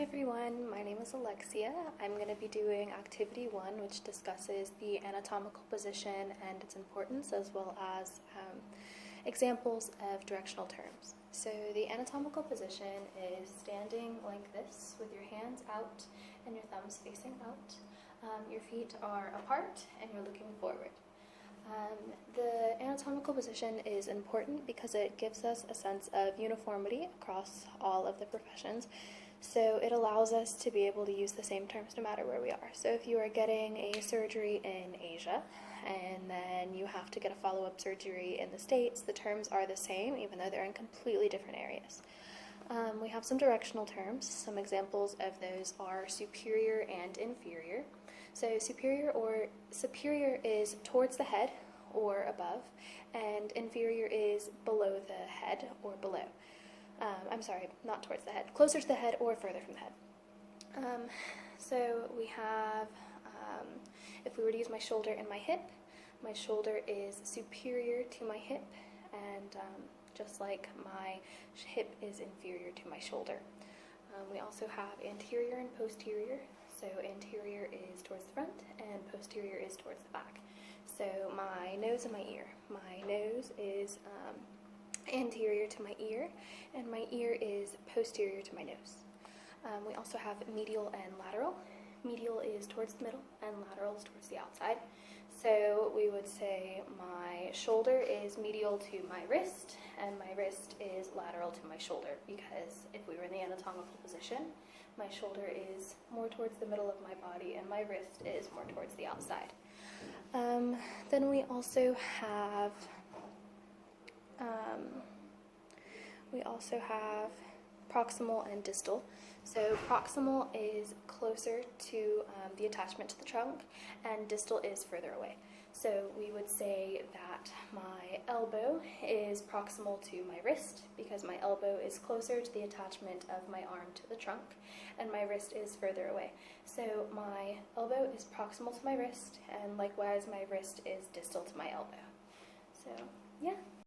everyone, my name is Alexia. I'm going to be doing activity 1, which discusses the anatomical position and its importance, as well as examples of directional terms. So the anatomical position is standing like this with your hands out and your thumbs facing out. Your feet are apart and you're looking forward. The anatomical position is important because it gives us a sense of uniformity across all of the professions. So it allows us to be able to use the same terms no matter where we are. So if you are getting a surgery in Asia and then you have to get a follow-up surgery in the States, the terms are the same even though they're in completely different areas. We have some directional terms. Some examples of those are superior and inferior. So superior is towards the head or above, and inferior is below the head or below. I'm sorry, not towards the head, closer to the head or further from the head. So we have, if we were to use my shoulder and my hip, my shoulder is superior to my hip, and just like my hip is inferior to my shoulder. We also have anterior and posterior. So anterior is towards the front and posterior is towards the back. So my nose and my ear. My nose is anterior to my ear, and my ear is posterior to my nose. We also have medial and lateral. Medial is towards the middle and lateral is towards the outside. So we would say my shoulder is medial to my wrist and my wrist is lateral to my shoulder, because if we were in the anatomical position, my shoulder is more towards the middle of my body and my wrist is more towards the outside. Then we also have proximal and distal. So proximal is closer to the attachment to the trunk, and distal is further away. So we would say that my elbow is proximal to my wrist because my elbow is closer to the attachment of my arm to the trunk, and my wrist is further away. So my elbow is proximal to my wrist, and likewise my wrist is distal to my elbow. So yeah.